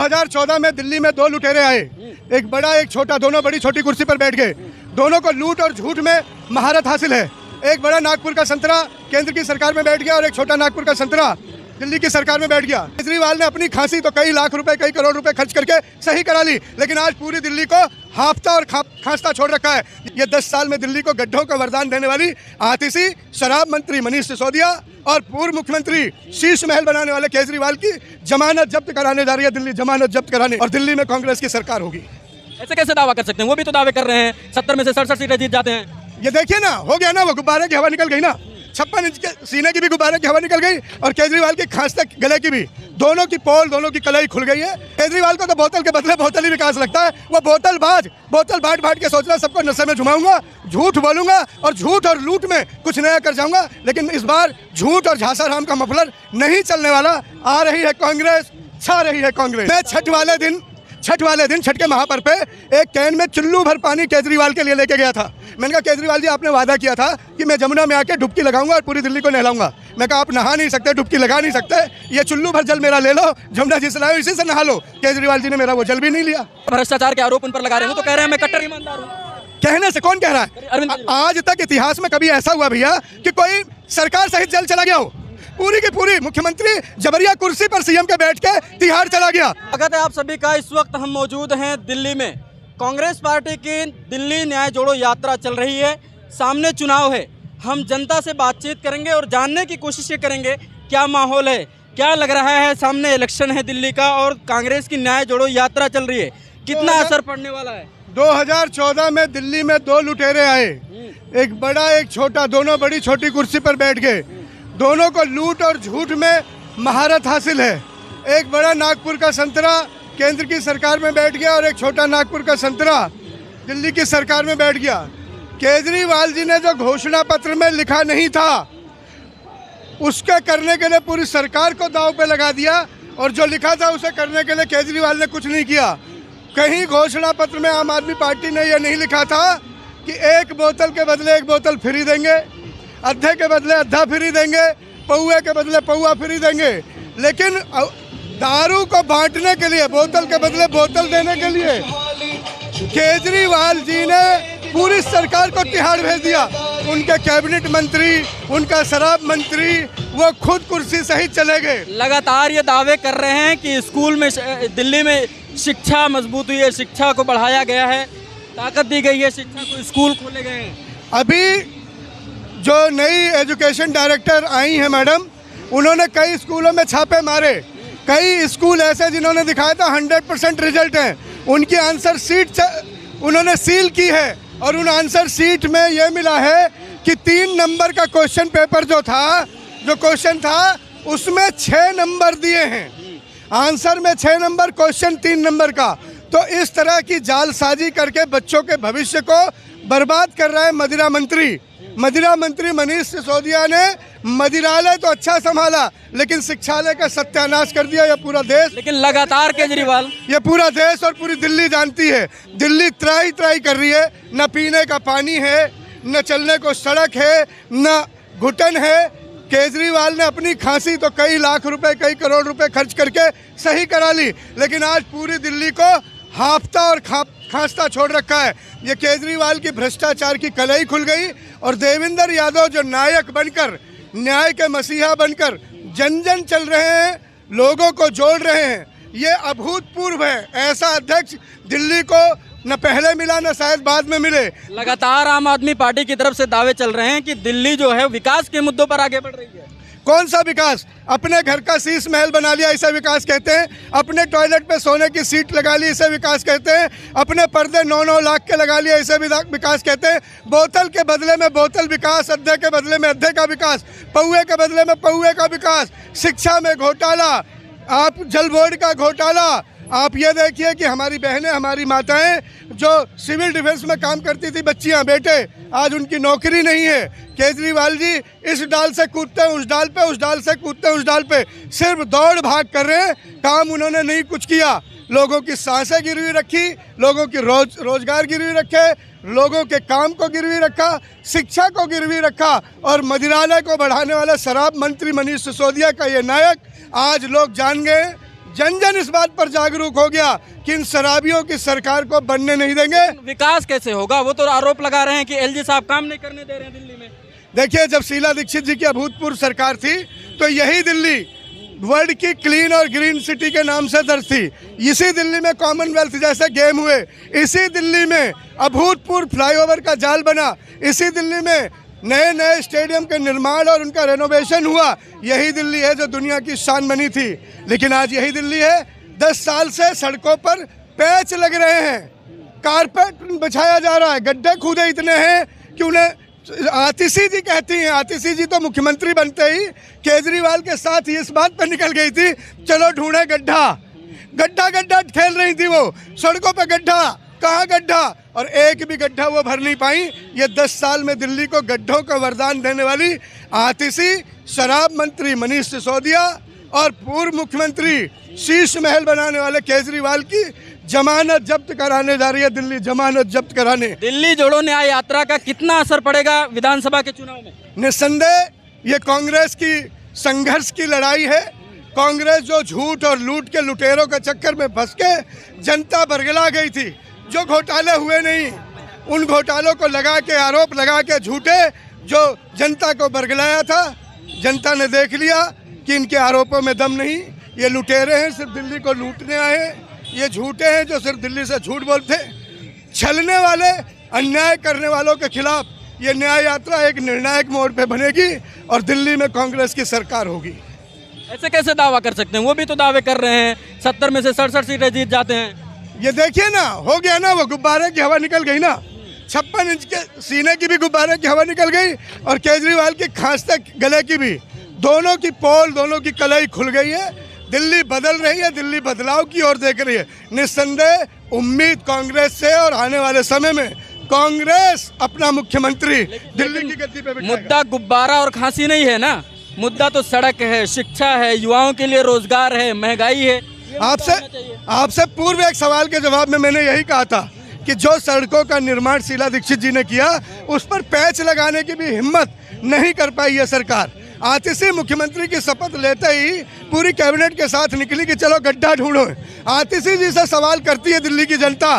2014 में दिल्ली में दो लुटेरे आए, एक बड़ा एक छोटा, दोनों बड़ी छोटी कुर्सी पर बैठ गए। दोनों को लूट और झूठ में महारत हासिल है। एक बड़ा नागपुर का संतरा केंद्र की सरकार में बैठ गया और एक छोटा नागपुर का संतरा दिल्ली की सरकार में बैठ गया। केजरीवाल ने अपनी खांसी तो कई लाख रुपए, कई करोड़ रुपए खर्च करके सही करा ली, लेकिन आज पूरी दिल्ली को हाफता और खांसता छोड़ रखा है। ये 10 साल में दिल्ली को गड्ढों का वरदान देने वाली आतिशी शराब मंत्री मनीष सिसोदिया और पूर्व मुख्यमंत्री शीश महल बनाने वाले केजरीवाल की जमानत जब्त कराने जा रही है दिल्ली, जमानत जब्त कराने, और दिल्ली में कांग्रेस की सरकार होगी। ऐसे कैसे दावा कर सकते हैं? वो भी तो दावे कर रहे हैं 70 में से 67 सीटें जीत जाते हैं। ये देखिए ना, हो गया ना, वो गुब्बारे की हवा निकल गई ना, 56 इंच के सीने की भी गुब्बारे की हवा निकल गई और केजरीवाल की खांसते गले की भी, दोनों की पोल, दोनों की कलाई खुल गई है। केजरीवाल को तो बोतल के बदले बोतल ही विकास लगता है। वो बोतल बाट के सोच रहा है सबको नशे में झुमाऊंगा, झूठ बोलूंगा और झूठ और लूट में कुछ नया कर जाऊंगा। लेकिन इस बार झूठ और झांसाराम का मफलर नहीं चलने वाला। आ रही है कांग्रेस, छा रही है कांग्रेस। मैं छठ वाले दिन छठ के महापर्व पे एक कैन में चुल्लू भर पानी केजरीवाल के लिए लेके गया था। मैंने कहा केजरीवाल जी, आपने वादा किया था कि मैं जमुना में आके डुबकी लगाऊंगा और पूरी दिल्ली को नहलाऊंगा। मैं कहा आप नहा नहीं सकते, डुबकी लगा नहीं सकते, ये चुल्लू भर जल मेरा ले लो, जमुना जी से लाओ, इसी से नहा लो। केजरीवाल जी ने मेरा वो जल भी नहीं लिया। भ्रष्टाचार के आरोप उन पर लगा रहे हैं, तो कह रहे हैं मैं कट्टर ईमानदार हूं। कहने से कौन कह रहा है? आज तक इतिहास में कभी ऐसा हुआ भैया कि कोई सरकार सहित जेल चला गया हो? पूरी की पूरी मुख्यमंत्री जबरिया कुर्सी पर सीएम के बैठ के तिहाड़ चला गया। स्वागत है आप सभी का। इस वक्त हम मौजूद हैं दिल्ली में। कांग्रेस पार्टी की दिल्ली न्याय जोड़ो यात्रा चल रही है। सामने चुनाव है, हम जनता से बातचीत करेंगे और जानने की कोशिश करेंगे क्या माहौल है, क्या लग रहा है। सामने इलेक्शन है दिल्ली का और कांग्रेस की न्याय जोड़ो यात्रा चल रही है, कितना असर पड़ने वाला है? 2014 में दिल्ली में दो लुटेरे आए, एक बड़ा एक छोटा, दोनों बड़ी छोटी कुर्सी पर बैठ गए। दोनों को लूट और झूठ में महारत हासिल है। एक बड़ा नागपुर का संतरा केंद्र की सरकार में बैठ गया और एक छोटा नागपुर का संतरा दिल्ली की सरकार में बैठ गया। केजरीवाल जी ने जो घोषणा पत्र में लिखा नहीं था, उसके करने के लिए पूरी सरकार को दांव पे लगा दिया, और जो लिखा था उसे करने के लिए केजरीवाल ने कुछ नहीं किया। कहीं घोषणा पत्र में आम आदमी पार्टी ने यह नहीं लिखा था कि एक बोतल के बदले एक बोतल फ्री देंगे, अद्धे के बदले अद्धा फ्री देंगे, पौए के बदले पौआ फ्री देंगे। लेकिन दारू को बांटने के लिए, बोतल के बदले बोतल देने के लिए केजरीवाल जी ने पूरी सरकार को तिहाड़ भेज दिया। उनके कैबिनेट मंत्री, उनका शराब मंत्री, वो खुद कुर्सी सहित चले गए। लगातार ये दावे कर रहे हैं कि स्कूल में, दिल्ली में शिक्षा मजबूत हुई है, शिक्षा को बढ़ाया गया है, ताकत दी गई है शिक्षा को, स्कूल खोले गए हैं। अभी जो नई एजुकेशन डायरेक्टर आई हैं मैडम, उन्होंने कई स्कूलों में छापे मारे। कई स्कूल ऐसे जिन्होंने दिखाया था 100% रिजल्ट हैं, उनकी आंसर शीट उन्होंने सील की है और उन आंसर शीट में ये मिला है कि 3 नंबर का क्वेश्चन पेपर जो क्वेश्चन था उसमें 6 नंबर दिए हैं। आंसर में 6 नंबर, क्वेश्चन 3 नंबर का। तो इस तरह की जालसाजी करके बच्चों के भविष्य को बर्बाद कर रहा है मदिरा मंत्री मनीष सिसोदिया ने। मदिरालय तो अच्छा संभाला, लेकिन शिक्षालय का सत्यानाश कर दिया। ये पूरा देश, लेकिन लगातार केजरीवाल, ये पूरा देश और पूरी दिल्ली जानती है, दिल्ली त्राही कर रही है। न पीने का पानी है, न चलने को सड़क है, न घुटन है। केजरीवाल ने अपनी खांसी तो कई लाख रुपए, कई करोड़ रुपए खर्च करके सही करा ली, लेकिन आज पूरी दिल्ली को हाफता और खांसता छोड़ रखा है। ये केजरीवाल की भ्रष्टाचार की कलाई खुल गई और देवेंद्र यादव जो नायक बनकर, न्याय के मसीहा बनकर जन जन चल रहे हैं, लोगों को जोड़ रहे हैं, ये अभूतपूर्व है। ऐसा अध्यक्ष दिल्ली को न पहले मिला, न शायद बाद में मिले। लगातार आम आदमी पार्टी की तरफ से दावे चल रहे हैं कि दिल्ली जो है विकास के मुद्दों पर आगे बढ़ रही है। कौन सा विकास? अपने घर का शीश महल बना लिया, इसे विकास कहते हैं। अपने टॉयलेट पे सोने की सीट लगा ली, इसे विकास कहते हैं। अपने पर्दे 9-9 लाख के लगा लिए, इसे विकास कहते हैं। बोतल के बदले में बोतल विकास, अद्धे के बदले में अद्धे का विकास, पौए के बदले में पौए का विकास, शिक्षा में घोटाला, आप जल बोर्ड का घोटाला। आप ये देखिए कि हमारी बहनें, हमारी माताएं जो सिविल डिफेंस में काम करती थी, बच्चियां, बेटे, आज उनकी नौकरी नहीं है। केजरीवाल जी इस डाल से कूदते हैं उस डाल पे, उस डाल से कूदते हैं उस डाल पे, सिर्फ दौड़ भाग कर रहे हैं। काम उन्होंने नहीं कुछ किया। लोगों की सांसें गिरवी रखी, लोगों की रोजगार गिरवी रखे, लोगों के काम को गिरवी रखा, शिक्षा को गिरवी रखा, और मदिरालय को बढ़ाने वाला शराब मंत्री मनीष सिसोदिया का ये नायक आज लोग जान गए, जन जन इस बात पर जागरूक हो गया कि इन शराबियों की सरकार को बनने नहीं देंगे। विकास कैसे होगा? वो तो आरोप लगा रहे हैं कि एलजी साहब काम नहीं करने दे रहे हैं दिल्ली में। देखिए, जब शीला दीक्षित जी की अभूतपूर्व सरकार थी तो यही दिल्ली वर्ल्ड की क्लीन और ग्रीन सिटी के नाम से दर्ज थी। इसी दिल्ली में कॉमनवेल्थ जैसे गेम हुए, इसी दिल्ली में अभूतपूर्व फ्लाईओवर का जाल बना, इसी दिल्ली में नए नए स्टेडियम के निर्माण और उनका रेनोवेशन हुआ। यही दिल्ली है जो दुनिया की शान बनी थी। लेकिन आज यही दिल्ली है 10 साल से सड़कों पर पैच लग रहे हैं, कारपेट बिछाया जा रहा है, गड्ढे खुदे इतने हैं कि उन्हें आतिशी जी कहती हैं। आतिशी जी तो मुख्यमंत्री बनते ही केजरीवाल के साथ ही इस बात पर निकल गई थी, चलो ढूंढे गड्ढा। गड्ढा गड्ढा खेल रही थी वो, सड़कों पे गड्ढा, कहाँ गड्ढा, और एक भी गड्ढा वो भर नहीं पाई। ये 10 साल में दिल्ली को गड्ढों का वरदान देने वाली आतिशी, शराब मंत्री मनीष सिसोदिया और पूर्व मुख्यमंत्री शीश महल बनाने वाले केजरीवाल की जमानत जब्त कराने जा रही है दिल्ली, जमानत जब्त कराने। दिल्ली जोड़ो न्याय यात्रा का कितना असर पड़ेगा विधानसभा के चुनाव में? निस्संदेह ये कांग्रेस की संघर्ष की लड़ाई है। कांग्रेस जो झूठ और लूट के लुटेरों के चक्कर में फंस के जनता बरगला गई थी, जो घोटाले हुए नहीं, उन घोटालों को लगा के, आरोप लगा के झूठे, जो जनता को बरगलाया था, जनता ने देख लिया कि इनके आरोपों में दम नहीं। ये लुटेरे हैं, सिर्फ दिल्ली को लूटने आए हैं। ये झूठे हैं जो सिर्फ दिल्ली से झूठ बोलते। छलने वाले, अन्याय करने वालों के खिलाफ ये न्याय यात्रा एक निर्णायक मोड़ पे बनेगी और दिल्ली में कांग्रेस की सरकार होगी। ऐसे कैसे दावा कर सकते हैं? वो भी तो दावे कर रहे हैं 70 में से 67 सीटें जीत जाते हैं। ये देखिए ना, हो गया ना, वो गुब्बारे की हवा निकल गई ना, 56 इंच के सीने की भी गुब्बारे की हवा निकल गई और केजरीवाल की खांसते गले की भी। दोनों की पोल, दोनों की कलाई खुल गई है। दिल्ली बदल रही है, दिल्ली बदलाव की ओर देख रही है। निस्संदेह उम्मीद कांग्रेस से और आने वाले समय में कांग्रेस अपना मुख्यमंत्री दिल्ली की गद्दी पे बिठाएगा। मुद्दा गुब्बारा और खांसी नहीं है ना, मुद्दा तो सड़क है, शिक्षा है, युवाओं के लिए रोजगार है, महंगाई है। आपसे पूर्व एक सवाल के जवाब में मैंने यही कहा था कि जो सड़कों का निर्माण शीला दीक्षित जी ने किया, उस पर पैच लगाने की भी हिम्मत नहीं कर पाई है सरकार। आतिशी मुख्यमंत्री की शपथ लेते ही पूरी कैबिनेट के साथ निकली कि चलो गड्ढा ढूंढो। आतिशी जी से सवाल करती है दिल्ली की जनता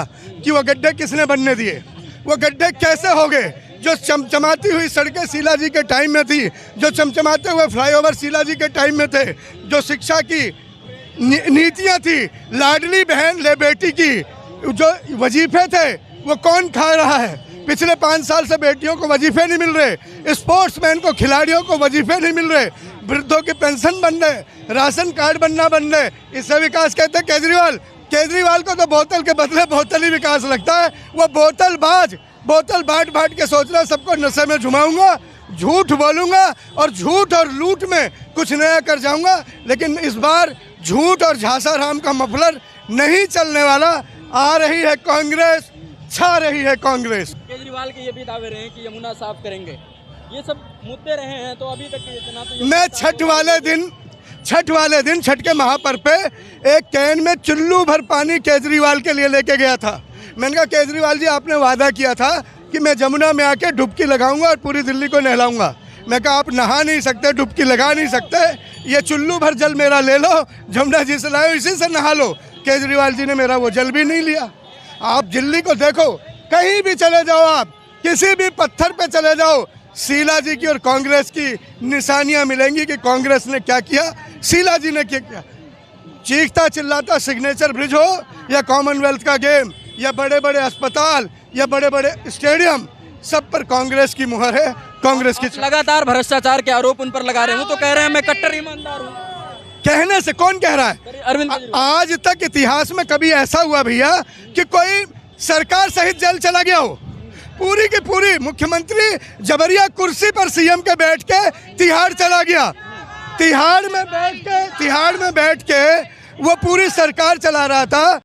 कि वो गड्ढे किसने बनने दिए, वो गड्ढे कैसे हो गए। जो चमचमाती हुई सड़कें शीला जी के टाइम में थी, जो चमचमाते हुए फ्लाईओवर शीला जी के टाइम में थे, जो शिक्षा की नीतियाँ थी, लाडली बहन ले बेटी की जो वजीफे थे, वो कौन खा रहा है? पिछले 5 साल से बेटियों को वजीफे नहीं मिल रहे, स्पोर्ट्समैन को, खिलाड़ियों को वजीफे नहीं मिल रहे, वृद्धों की पेंशन बन रहे, राशन कार्ड बनना बन रहे। इससे विकास कहते हैं केजरीवाल को तो बोतल के बदले बोतल ही विकास लगता है। वो बोतलबाज, बोतल बांट के सोच रहा है सबको नशे में झुमाऊंगा, झूठ बोलूंगा और झूठ और लूट में कुछ नया कर जाऊंगा। लेकिन इस बार झूठ और झांसा राम का मफलर नहीं चलने वाला। आ रही है कांग्रेस, छा रही है कांग्रेस। केजरीवाल के ये भी दावे रहे हैं कि यमुना साफ करेंगे, ये सब मुद्दे रहे हैं। तो अभी तक इतना तो मैं छठ वाले दिन छठ के महापर्व पे एक कैन में चुल्लू भर पानी केजरीवाल के लिए लेके गया था। मैंने कहा केजरीवाल जी, आपने वादा किया था कि मैं जमुना में आके डुबकी लगाऊंगा और पूरी दिल्ली को नहलाऊंगा। मैं कहा आप नहा नहीं सकते, डुबकी लगा नहीं सकते, ये चुल्लू भर जल मेरा ले लो, जमुना जी से लाओ, इसी से नहा लो। केजरीवाल जी ने मेरा वो जल भी नहीं लिया। आप दिल्ली को देखो, कहीं भी चले जाओ, आप किसी भी पत्थर पे चले जाओ, शीला जी की और कांग्रेस की निशानियां मिलेंगी कि कांग्रेस ने क्या किया, शीला जी ने क्या किया। चीखता चिल्लाता सिग्नेचर ब्रिज हो या कॉमनवेल्थ का गेम या बड़े बड़े अस्पताल या बड़े बड़े स्टेडियम, सब पर कांग्रेस की मुहर है, कांग्रेस की। लगातार भ्रष्टाचार के आरोप उन पर लगा रहे हैं। वो तो कह रहे हैं मैं कट्टर ईमानदार हूँ। कहने से कौन कह रहा है? अरविंद। आज तक इतिहास में कभी ऐसा हुआ भैया कि कोई सरकार सहित जेल चला गया हो? पूरी की पूरी मुख्यमंत्री जबरिया कुर्सी पर सीएम के बैठ के तिहाड़ चला गया। तिहाड़ में बैठ के वो पूरी सरकार चला रहा था।